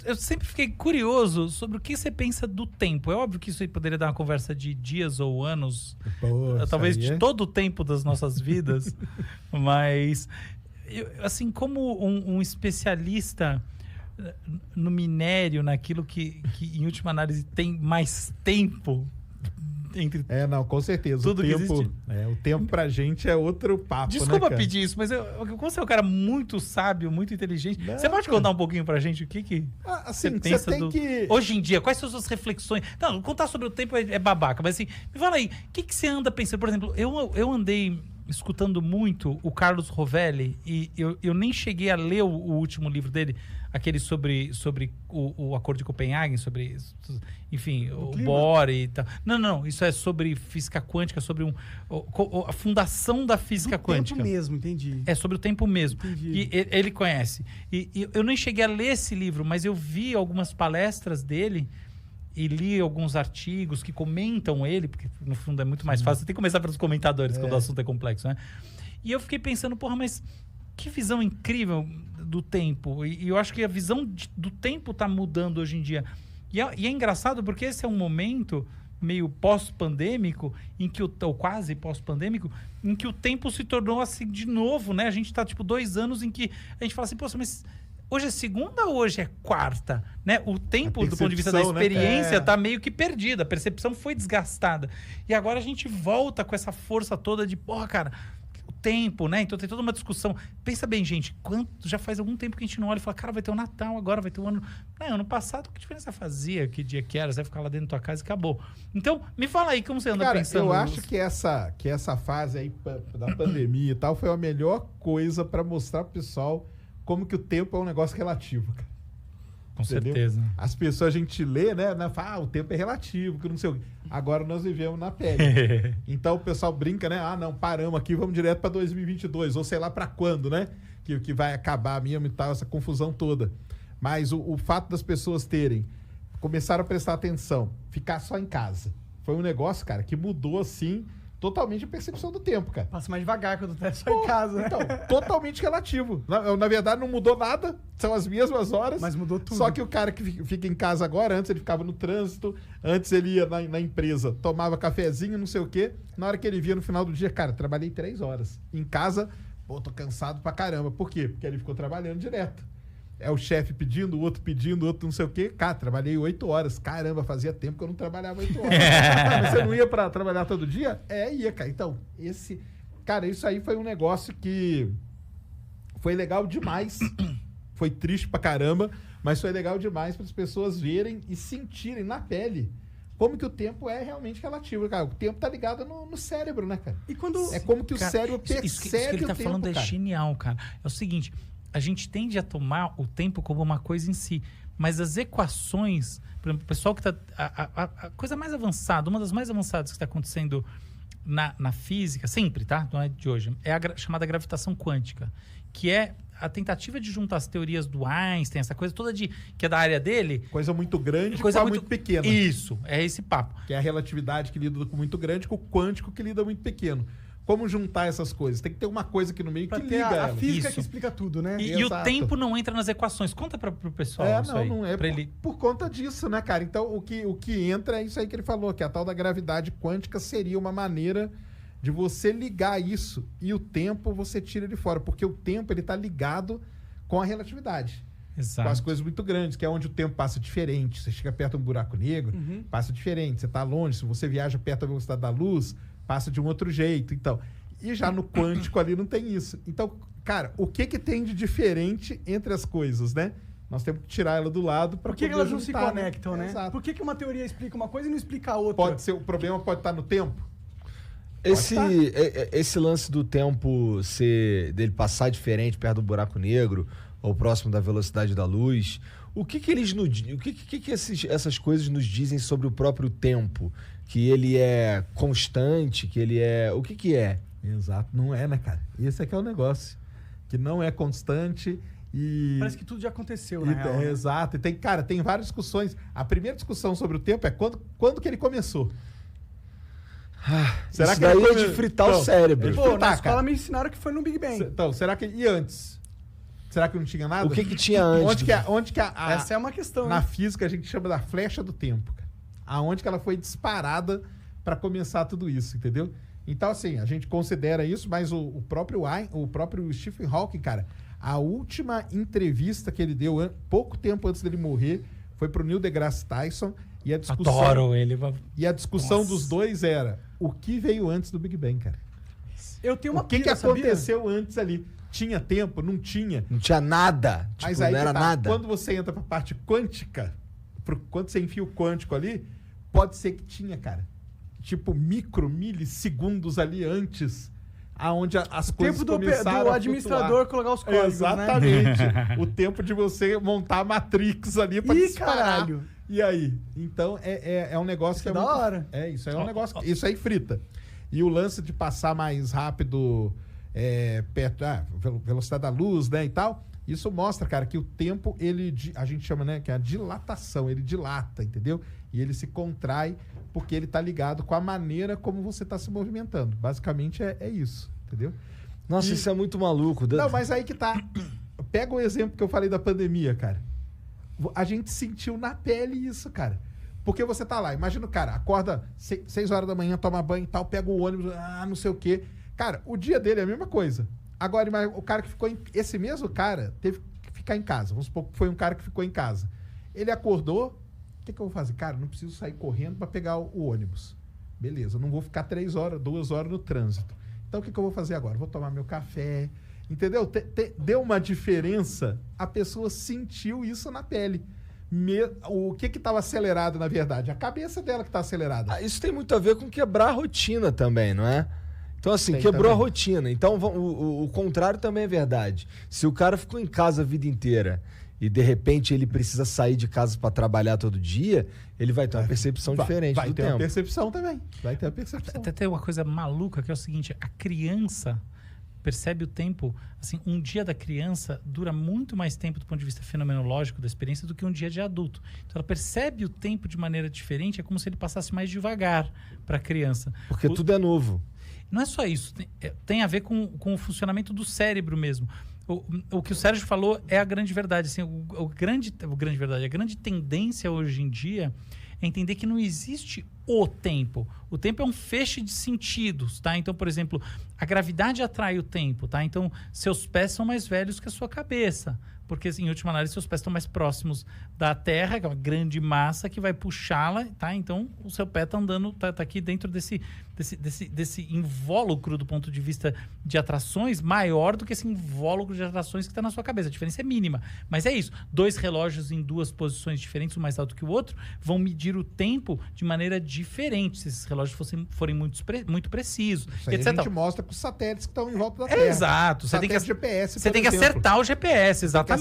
eu sempre fiquei curioso sobre o que você pensa do tempo. É óbvio que isso aí poderia dar uma conversa de dias ou anos, talvez de todo o tempo das nossas vidas, mas assim, como um especialista no minério, naquilo que em última análise tem mais tempo entre não, com certeza. Tudo que existe. O tempo pra gente é outro papo, Desculpa né, pedir isso, mas como você é um cara muito sábio, muito inteligente, você pode contar um pouquinho pra gente o que assim, você pensa você tem que... Hoje em dia, quais são as suas reflexões? Não, contar sobre o tempo é babaca, mas assim, me fala aí, o que você anda pensando? Por exemplo, eu andei escutando muito o Carlos Rovelli e eu nem cheguei a ler o último livro dele, aquele sobre o Acordo de Copenhague, sobre, enfim, o Bohr e tal. Não, isso é sobre física quântica, sobre a fundação da física quântica. O tempo mesmo, entendi. É sobre o tempo mesmo. Entendi. E ele conhece. E eu nem cheguei a ler esse livro, mas eu vi algumas palestras dele e li alguns artigos que comentam ele, porque no fundo é muito mais fácil. Você tem que começar pelos comentadores quando o assunto é complexo, né? E eu fiquei pensando, porra, mas que visão incrível do tempo. E eu acho que a visão do tempo está mudando hoje em dia. E é engraçado porque esse é um momento meio pós-pandêmico, ou quase pós-pandêmico, em que o tempo se tornou assim de novo, né? A gente está tipo 2 anos em que a gente fala assim, poxa, mas hoje é segunda ou hoje é quarta? Né? O tempo, do ponto de vista da experiência, está meio que perdido. A percepção foi desgastada. E agora a gente volta com essa força toda de, porra, cara, o tempo, né? Então tem toda uma discussão. Pensa bem, gente, já faz algum tempo que a gente não olha e fala, cara, vai ter o Natal agora, vai ter o ano... Não, ano passado, que diferença fazia? Que dia que era? Você vai ficar lá dentro da tua casa e acabou. Então, me fala aí, como você anda pensando? Eu acho que essa fase aí da pandemia e tal foi a melhor coisa para mostrar pro pessoal como que o tempo é um negócio relativo, cara. Com certeza. As pessoas, a gente lê, né? Fala, o tempo é relativo, que não sei o quê. Agora nós vivemos na pele. Então o pessoal brinca, né? Não, paramos aqui, vamos direto para 2022, ou sei lá para quando, né? Que vai acabar mesmo e tal, essa confusão toda. Mas o fato das pessoas começaram a prestar atenção, ficar só em casa. Foi um negócio, cara, que mudou, assim, totalmente a percepção do tempo, cara. Passa mais devagar quando tá só em casa, né? Então, totalmente relativo. Na verdade, não mudou nada, são as mesmas horas. Mas mudou tudo. Só que o cara que fica em casa agora, antes ele ficava no trânsito, antes ele ia na empresa, tomava cafezinho, não sei o quê. Na hora que ele via no final do dia, cara, trabalhei 3 horas. Em casa, tô cansado pra caramba. Por quê? Porque ele ficou trabalhando direto. É o chefe pedindo, o outro não sei o quê. Cara, trabalhei 8 horas. Caramba, fazia tempo que eu não trabalhava 8 horas. Mas você não ia pra trabalhar todo dia? Ia, cara. Então, isso aí foi um negócio que foi legal demais. Foi triste pra caramba, mas foi legal demais para as pessoas verem e sentirem na pele como que o tempo é realmente relativo, cara. O tempo tá ligado no cérebro, né, cara? E quando... É como que o cérebro percebe isso que ele tá falando é genial, cara. É o seguinte... A gente tende a tomar o tempo como uma coisa em si, mas as equações, por exemplo, o pessoal que está... A coisa mais avançada, uma das mais avançadas que está acontecendo na física, sempre, tá? Não é de hoje, é a chamada gravitação quântica, que é a tentativa de juntar as teorias do Einstein, essa coisa toda que é da área dele. Coisa muito grande coisa muito pequena. Isso, é esse papo. Que é a relatividade que lida com muito grande, com o quântico que lida muito pequeno. Como juntar essas coisas? Tem que ter uma coisa aqui no meio que liga a física que explica tudo, né? E o tempo não entra nas equações. Conta para o pessoal isso aí. Não é por conta disso, né, cara? Então, o que entra é isso aí que ele falou, que a tal da gravidade quântica seria uma maneira de você ligar isso e o tempo você tira de fora, porque o tempo ele tá ligado com a relatividade. Exato. Com as coisas muito grandes, que é onde o tempo passa diferente. Você chega perto de um buraco negro, passa diferente. Você tá longe, se você viaja perto da velocidade da luz, passa de um outro jeito, então. E já no quântico ali não tem isso. Então, cara, o que tem de diferente entre as coisas, né? Nós temos que tirar ela do lado para poder Por que elas não juntar, se conectam, né? Exato. Por que uma teoria explica uma coisa e não explica a outra? Pode ser, o problema pode estar no tempo? Esse lance do tempo dele passar diferente perto do buraco negro ou próximo da velocidade da luz, o que essas coisas nos dizem sobre o próprio tempo? Que ele é constante, que ele é... O que é? Exato, não é, né, cara? Esse é que é o negócio. Que não é constante e... Parece que tudo já aconteceu, na real. Né? Exato. E tem várias discussões. A primeira discussão sobre o tempo é quando que ele começou. Será que daí é de fritar o cérebro? Pô, na escola me ensinaram que foi no Big Bang. Então, será que... E antes? Será que não tinha nada? O que tinha antes? Onde que Essa é uma questão, na né? física a gente chama da flecha do tempo, cara. Aonde que ela foi disparada para começar tudo isso, entendeu? Então, assim, a gente considera isso, mas o próprio Stephen Hawking, cara, a última entrevista que ele deu, pouco tempo antes dele morrer, foi pro Neil deGrasse Tyson, e a discussão... Adoro ele. E a discussão Nossa. dos dois era, o que veio antes do Big Bang, cara? Eu tenho uma O que pira, sabia? aconteceu antes ali? Tinha tempo? Não tinha? Não tinha nada. Tipo, Mas aí não era que tá. nada. Quando você entra pra parte quântica, quando você enfia o quântico ali, pode ser que tinha, cara. Tipo, milissegundos ali antes, aonde as coisas Tempo começaram do a administrador flutuar. colocar os códigos, Exatamente. né? O tempo de você montar a Matrix ali pra Ih, disparar. caralho. E aí? Então, é um negócio que é da muito... hora. Isso aí é um negócio... Isso aí frita. E o lance de passar mais rápido, perto... velocidade da luz, né, e tal... Isso mostra, cara, que o tempo, a gente chama, né, que é a dilatação, ele dilata, entendeu? E ele se contrai porque ele tá ligado com a maneira como você tá se movimentando. Basicamente é isso, entendeu? Nossa, isso é muito maluco. Não, mas aí que tá. Pega o exemplo que eu falei da pandemia, cara. A gente sentiu na pele isso, cara. Porque você tá lá, imagina o cara, acorda 6 horas da manhã, toma banho e tal, pega o ônibus, não sei o quê. Cara, o dia dele é a mesma coisa. Agora, o cara que ficou... Esse mesmo cara teve que ficar em casa. Vamos supor que foi um cara que ficou em casa. Ele acordou... O que eu vou fazer? Cara, não preciso sair correndo para pegar o ônibus. Beleza, não vou ficar 3 horas, 2 horas no trânsito. Então, o que eu vou fazer agora? Vou tomar meu café. Entendeu? Deu uma diferença. A pessoa sentiu isso na pele. O que estava acelerado, na verdade? A cabeça dela que está acelerada. Isso tem muito a ver com quebrar a rotina também, não é? Então, assim, Tem quebrou também. a rotina. Então, o contrário também é verdade. Se o cara ficou em casa a vida inteira e, de repente, ele precisa sair de casa para trabalhar todo dia, ele vai ter uma percepção diferente Vai do ter tempo. uma percepção também. Vai ter uma percepção. Até tem uma coisa maluca que é o seguinte: a criança percebe o tempo, assim, um dia da criança dura muito mais tempo do ponto de vista fenomenológico da experiência do que um dia de adulto. Então ela percebe o tempo de maneira diferente, é como se ele passasse mais devagar para a criança. Porque tudo é novo. Não é só isso, tem a ver com o funcionamento do cérebro mesmo. O que o Sérgio falou é a grande verdade. Assim, a grande tendência hoje em dia é entender que não existe o tempo. O tempo é um feixe de sentidos, tá? Então, por exemplo, a gravidade atrai o tempo, tá? Então, seus pés são mais velhos que a sua cabeça. Porque, em última análise, seus pés estão mais próximos da Terra, que é uma grande massa que vai puxá-la, tá? Então, o seu pé está andando, tá aqui dentro desse invólucro do ponto de vista de atrações, maior do que esse invólucro de atrações que está na sua cabeça. A diferença é mínima. Mas é isso. 2 relógios em 2 posições diferentes, um mais alto que o outro, vão medir o tempo de maneira diferente, se esses relógios forem muito precisos. Isso aí etc. a gente mostra com os satélites que estão em volta da Terra. Exato. Você tem que GPS, Você tem que acertar o GPS, exatamente.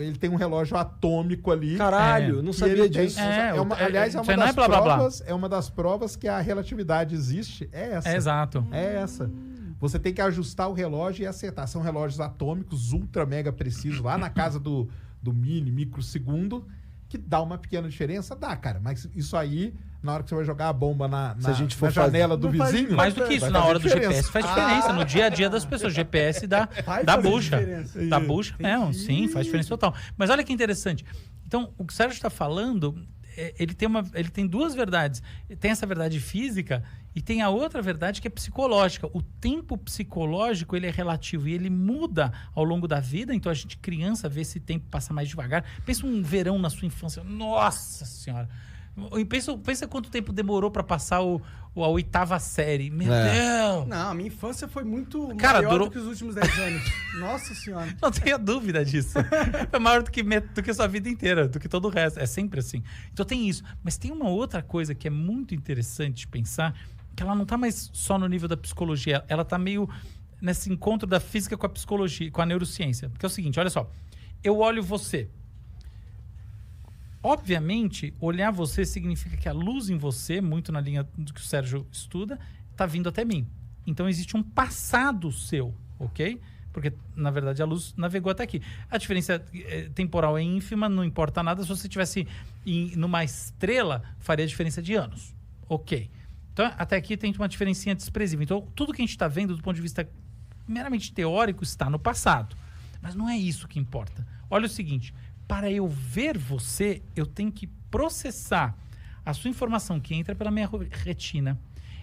Ele tem um relógio atômico ali. Caralho, não e sabia ele disso. tem- aliás, é isso aí não é blá, blá, blá. uma das provas que a relatividade existe. É essa. Exato. É essa. Você tem que ajustar o relógio e acertar. São relógios atômicos, ultra mega precisos, lá na casa do microsegundo, que dá uma pequena diferença. Dá, cara. Mas isso aí, na hora que você vai jogar a bomba na Se a gente for janela do Não faz- vizinho... Mais do que isso, vai na fazer hora do diferença. GPS faz diferença. No dia a dia das pessoas. GPS dá Vai fazer bucha. diferença. Dá bucha. Sim, faz diferença total. Mas olha que interessante. Então, o que o Sérgio está falando, ele tem 2 verdades. Tem essa verdade física e tem a outra verdade que é psicológica. O tempo psicológico, ele é relativo e ele muda ao longo da vida. Então, a gente, criança, vê esse tempo passar mais devagar. Pensa um verão na sua infância. Nossa Senhora! E pensa quanto tempo demorou para passar a 8ª série. Meu Deus! Não, a minha infância foi muito Cara, maior durou- do que os últimos 10 anos. Nossa senhora. Não tenha dúvida disso. É maior do que a sua vida inteira, do que todo o resto. É sempre assim. Então tem isso. Mas tem uma outra coisa que é muito interessante de pensar, que ela não está mais só no nível da psicologia. Ela está meio nesse encontro da física com a psicologia, com a neurociência. Porque é o seguinte, olha só. Eu olho você. Obviamente, olhar você significa que a luz em você, muito na linha do que o Sérgio estuda, está vindo até mim. Então, existe um passado seu, ok? Porque, na verdade, a luz navegou até aqui. A diferença temporal é ínfima, não importa nada. Se você estivesse numa estrela, faria diferença de anos. Ok. Então, até aqui tem uma diferencinha desprezível. Então, tudo que a gente está vendo do ponto de vista meramente teórico está no passado. Mas não é isso que importa. Olha o seguinte, para eu ver você, eu tenho que processar a sua informação que entra pela minha retina.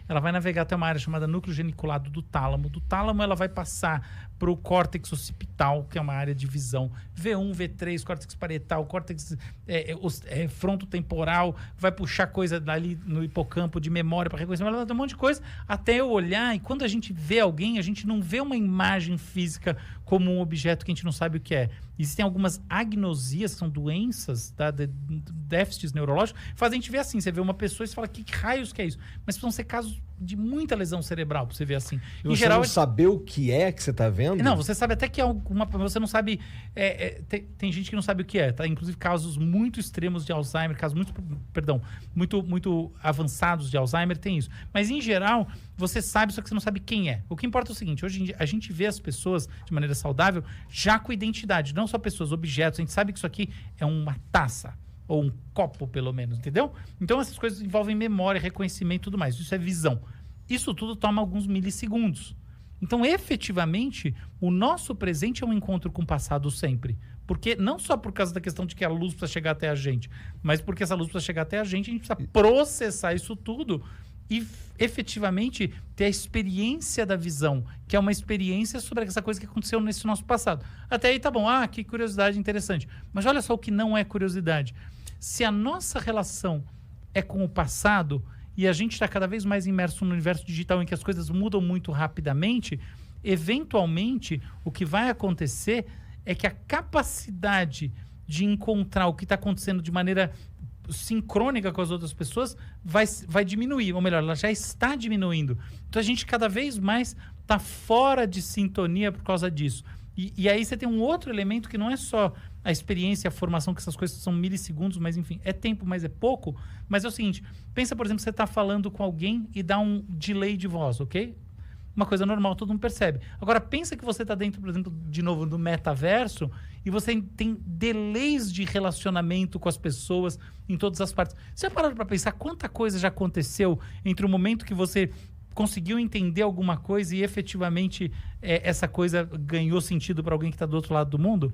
Ela vai navegar até uma área chamada núcleo geniculado do tálamo. Do tálamo, ela vai passar para o córtex occipital, que é uma área de visão. V1, V3, córtex parietal, córtex frontotemporal, vai puxar coisa dali no hipocampo de memória para reconhecimento, ela dá um monte de coisa, até eu olhar. E quando a gente vê alguém, a gente não vê uma imagem física como um objeto que a gente não sabe o que é. Existem algumas agnosias, que são doenças, tá, déficits neurológicos, fazem a gente ver assim. Você vê uma pessoa e você fala, que raios que é isso? Mas precisam ser casos de muita lesão cerebral pra você ver assim. E em você geral, não saber o que é que você tá vendo? Não, você sabe até que é alguma... Você não sabe... tem gente que não sabe o que é, tá? Inclusive casos muito extremos de Alzheimer, casos muito avançados de Alzheimer, tem isso. Mas em geral, você sabe, só que você não sabe quem é. O que importa é o seguinte, hoje em dia a gente vê as pessoas de maneira saudável já com identidade, não só pessoas, objetos. A gente sabe que isso aqui é uma taça. Ou um copo, pelo menos, entendeu? Então, essas coisas envolvem memória, reconhecimento e tudo mais. Isso é visão. Isso tudo toma alguns milissegundos. Então, efetivamente, o nosso presente é um encontro com o passado sempre. Porque, não só por causa da questão de que a luz precisa chegar até a gente, mas porque essa luz precisa chegar até a gente precisa processar isso tudo e, efetivamente, ter a experiência da visão, que é uma experiência sobre essa coisa que aconteceu nesse nosso passado. Até aí tá bom. Ah, que curiosidade interessante. Mas olha só o que não é curiosidade. Se a nossa relação é com o passado e a gente está cada vez mais imerso no universo digital em que as coisas mudam muito rapidamente, eventualmente o que vai acontecer é que a capacidade de encontrar o que está acontecendo de maneira sincrônica com as outras pessoas vai diminuir, ou melhor, ela já está diminuindo. Então a gente cada vez mais está fora de sintonia por causa disso. E aí você tem um outro elemento que não é só a experiência, a formação, que essas coisas são milissegundos, mas enfim, é tempo, mas é pouco. Mas é o seguinte, pensa, por exemplo, você está falando com alguém e dá um delay de voz, ok? Uma coisa normal, todo mundo percebe. Agora, pensa que você está dentro, por exemplo, de novo, do metaverso e você tem delays de relacionamento com as pessoas em todas as partes. Você já parou para pensar quanta coisa já aconteceu entre o momento que você conseguiu entender alguma coisa e efetivamente essa coisa ganhou sentido para alguém que está do outro lado do mundo?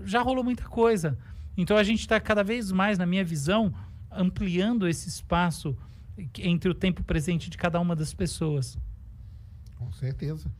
Já rolou muita coisa. Então a gente está cada vez mais, na minha visão, ampliando esse espaço entre o tempo presente de cada uma das pessoas. Com certeza.